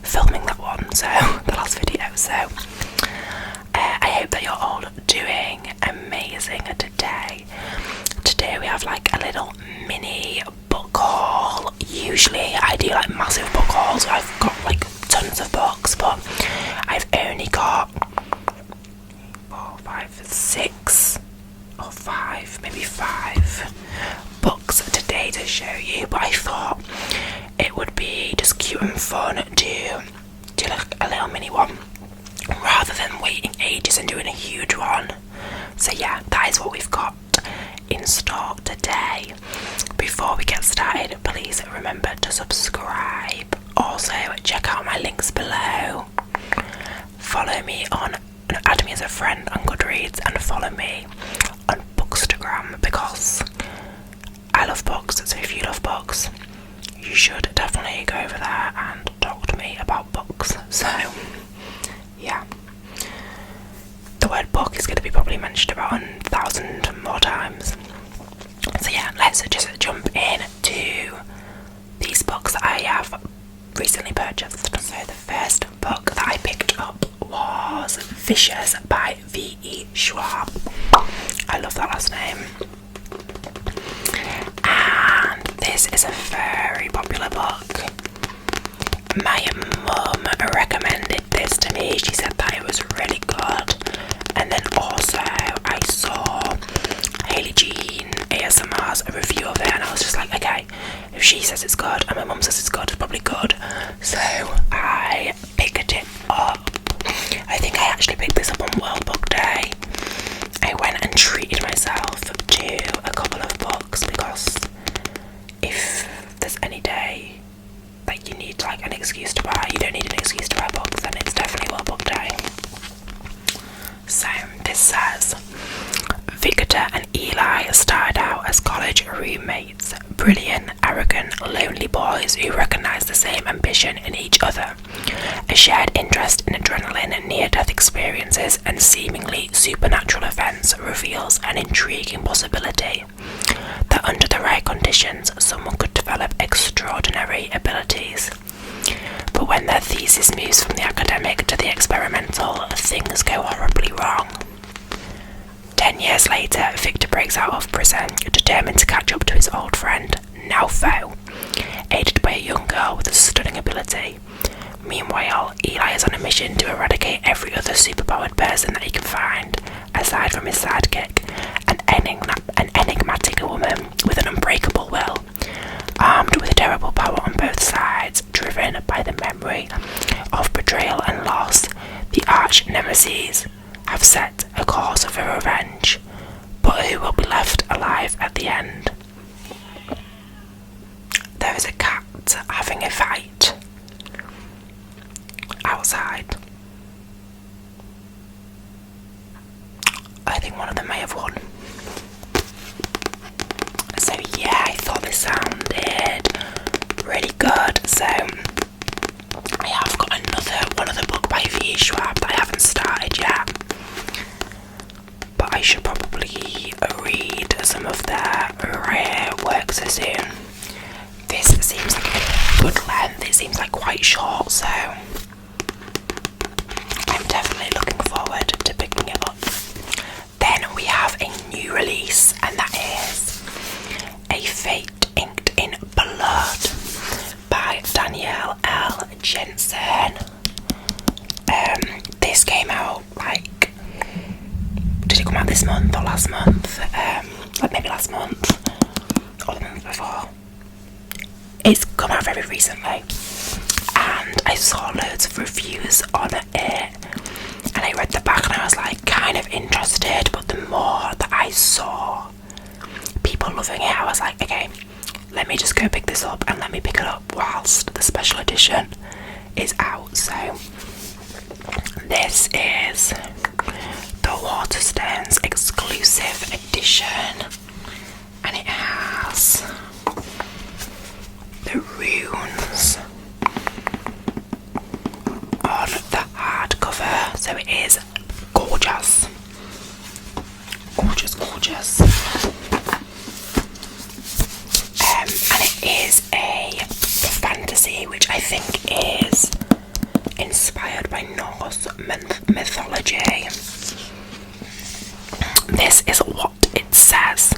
filming that one, so the last video. So I hope that you're all doing amazing today. Today we have like a little mini book haul. Usually I do like massive book hauls. I've got like tons of books, but I've only got 4, 5, 6 or 5, maybe 5 books today to show you. But I thought it would be just cute and fun to do like a little mini one rather than waiting ages and doing a huge one. So yeah, that is what we've got in store today. Before we get started, please remember to subscribe. Also check out my links below. Follow me on, add me as a friend on Goodreads, and follow me on Bookstagram because I love books. So if you love books, you should definitely go over there and talk to me about books. So yeah, the word book is going to be probably mentioned about 1,000 more times. So yeah, let's just jump into these books that I have recently purchased. So the first book that I picked up was Vicious by V.E. Schwab. I love that last name. And this is a very popular book. My mum recommended this to me. She said that it was really good. And then also I saw Hailey Jean ASMR's a review of it, and I was just like, okay, if she says it's good and my mum says it's good, it's probably good. So I picked it up. I think I actually picked this up on World Book Day. I went and treated myself to a couple of books because if there's any day that you need like an excuse to buy, you don't need an excuse to buy books, then it's definitely World Book Day. So this says, Victor and Eli started out as college roommates, brilliant, arrogant, lonely boys who recognise the same ambition in each other, a shared interest in adrenaline, near-death experiences and seemingly supernatural events reveals an intriguing possibility that under the right conditions someone could develop extraordinary abilities. But when their thesis moves from the academic to the experimental, things go horribly wrong. 10 years later, Victor breaks out of prison, determined to catch up to his old friend, now foe, aided by a young girl with a stunning ability. Meanwhile, Eli is on a mission to eradicate every other superpowered person that he can find, aside from his sidekick, an enigmatic woman with an unbreakable will, armed with terrible power on both sides, driven by the memory of betrayal and loss. The arch nemesis have set a course for revenge, but who will be left alive at the end? There is a cat having a fight outside. I think one of them may have won. So yeah, I thought this sounded really good. So I have got one other book by V.E. Schwab that I haven't started yet, but I should probably read some of their rare works soon. This seems like a good length. It seems like quite short, so I'm definitely looking forward to picking it up. Then we have a new release, and that is A Fate Inked in Blood by Danielle L. Jensen. This came out like, did it come out this month or last month? Like maybe last month or the month before. It's come out very recently, and I saw loads of reviews on it, and I read the back and I was like kind of interested, but the more that I saw people loving it, I was like, okay, let me just go pick this up, and let me pick it up whilst the special edition is out. So this is the Waterstones exclusive edition, and it has the runes on the hardcover, so it is gorgeous. Gorgeous. And it is a fantasy, which I think is by Norse mythology. This is what it says.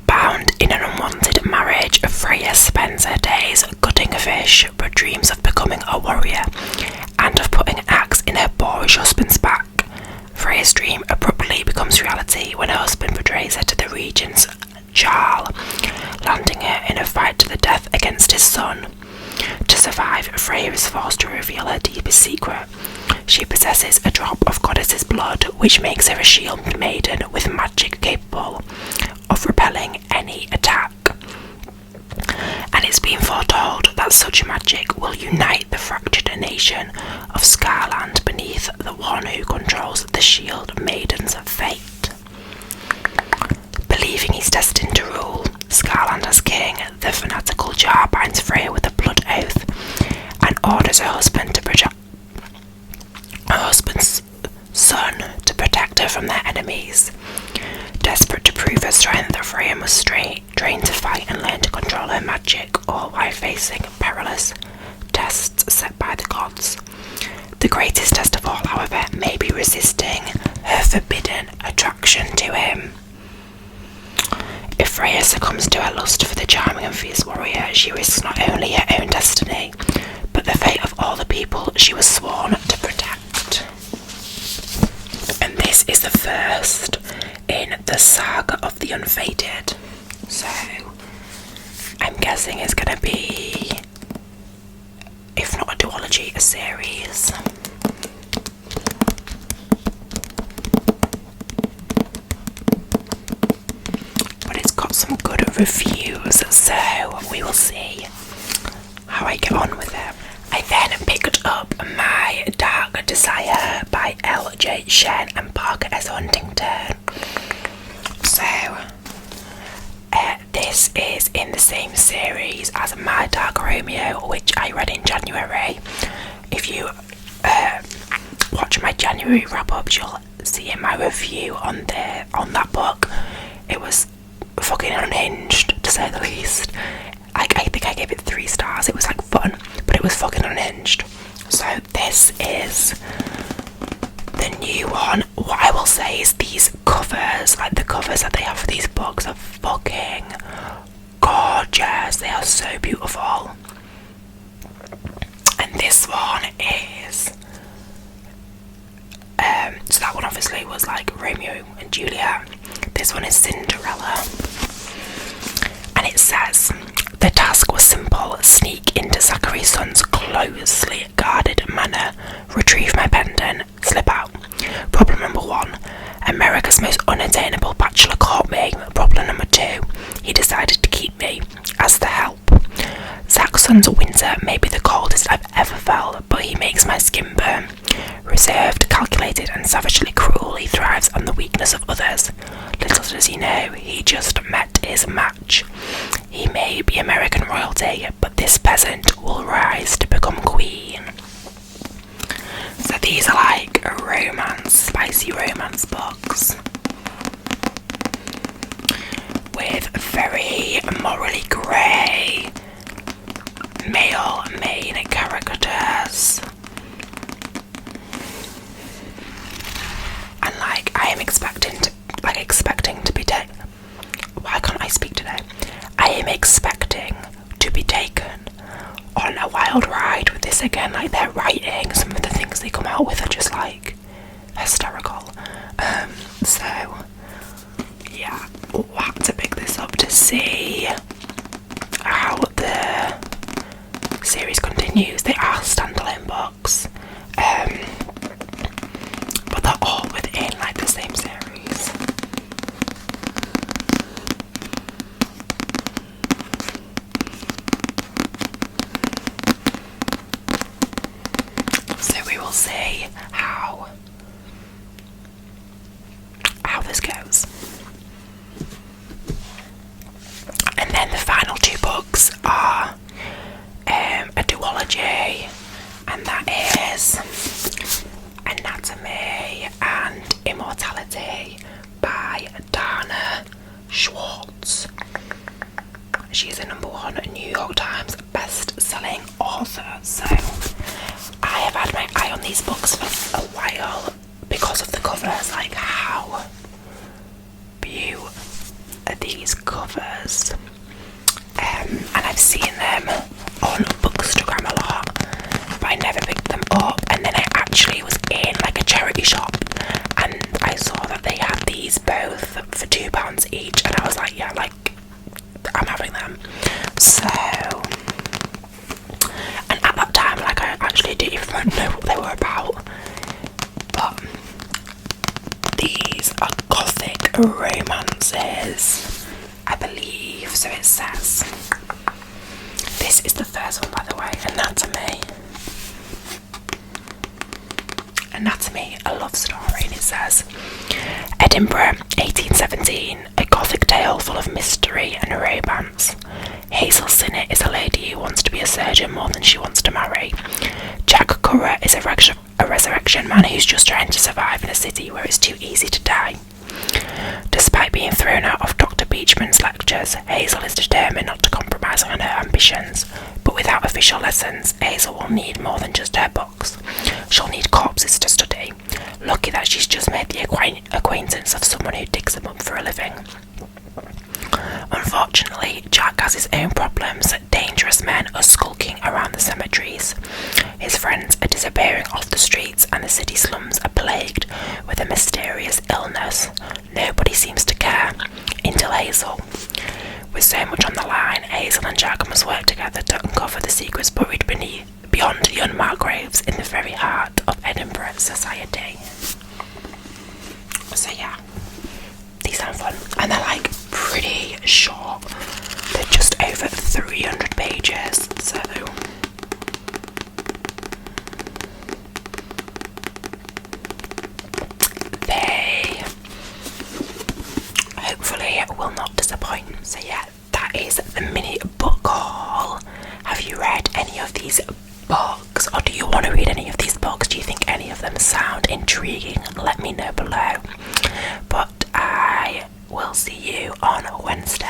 Bound in an unwanted marriage, Freya spends her days gutting a fish, but dreams of becoming a warrior and of putting an axe in her boorish husband's back. Freya's dream abruptly becomes reality when her husband betrays her to the regent's Jarl, landing her in a fight to the death against his son. To survive, Freya is forced to reveal her deepest secret. She possesses a drop of goddess's blood, which makes her a shield maiden with magic capable of repelling any attack. And it's been foretold that such magic will unite the fractured nation of Scarland beneath the one who controls the shield maiden's fate. Believing he's destined to rule Scarland as king, the fanatical Jar binds Freya with a blood oath and orders her husband's son to protect her from their enemies. Desperate to prove her strength, Freya must train to fight and learn to control her magic, all while facing perilous tests set by the gods. The greatest test of all, however, may be resisting her forbidden attraction to him. If Freya succumbs to her lust for the charming and fierce warrior, she risks not only her own destiny, but the fate of all the people she was sworn to protect. And this is the first in the saga of the Unfated. So, I'm guessing it's going to be, if not a duology, a series. But it's got some good reviews, so we will see how I get on with it. I then picked up My Dark Desire by L.J. Shen and Parker S. Huntington. So, this is in the same series as My Dark Romeo, which I read in January. If you watch my January wrap-ups, you'll see in my review on that book, it was fucking unhinged, to say the least. I think I gave it 3 stars. It was like fun, but it was fucking unhinged. So this is the new one. What I will say is these covers, like the covers that they have for these books, are fucking gorgeous. They are so beautiful. And this one is so that one obviously was like Romeo and Juliet. This one is Cinderella. And it says, the task was simple: sneak into Zachary's son's closely guarded manor, retrieve my pendant, slip out. Problem number 1, America's most unattainable bachelor caught me. Problem number 2, he decided to keep me as the help. Zach's son's winter may be the coldest I've ever felt, but he makes my skin burn. Reserved, calculated, and savagely cruel, he thrives on the weakness of others. Little does he know, he just met his match. He may be American royalty, but this peasant will rise to become queen. So these are like spicy romance books with very morally grey male main characters. And like I am expecting to be taken. Why can't I speak today? I am expecting to be taken on a wild ride with this again. Like their writing, some of the things they come out with are just like hysterical. So yeah, we'll have to pick this up to see how the series continues. They are standalone books, but they're all within like the same series. So we will see how this goes. And then the final 2 books are a duology, and that is Anatomy and Immortality by Dana Schwartz. She is a #1 New York Times best-selling author, so I have had my these books for a while because of the covers. Like, how beautiful are these covers? And I've seen them on Bookstagram a lot, but I never picked them up. And then I actually was in like a charity shop and I saw that they had these both for £2 each, and I was like, yeah, like, I'm having them. So, and at that time, like, I actually didn't even know what they were about, but these are Gothic romances, I believe. So it says, this is the first one, by the way, Anatomy, a love story, and it says, Edinburgh, 1817, a Gothic tale full of mystery and romance. Hazel Sinnett is a lady who wants to be a surgeon more than she wants to marry. Jack Curra is a resurrection man who's just trying to survive in a city where it's too easy to die. Despite being thrown out of Dr. Beechman's lectures, Hazel is determined not to compromise on her ambitions. But without official lessons, Hazel will need more than just her books. She'll need corpses to study. Lucky that she's just made the acquaintance of someone who digs them up for a living. Unfortunately, Jack has his own problems. Dangerous men are skulking around the cemeteries. His friends are disappearing off the streets, and the city slums are plagued with a mysterious illness. Nobody seems to care, until Hazel. With so much on the line, Hazel and Jack must work together to uncover the secrets buried beyond the unmarked graves in the very heart of Edinburgh society. So yeah, these sound fun, and they're like pretty short. They're just over 300 pages, so they hopefully will not disappoint. So yeah, that is the mini book haul. Have you read any of these books, or do you want to read any of these books? Do you think any of them sound intriguing? Let me know below. But I will see you on Wednesday.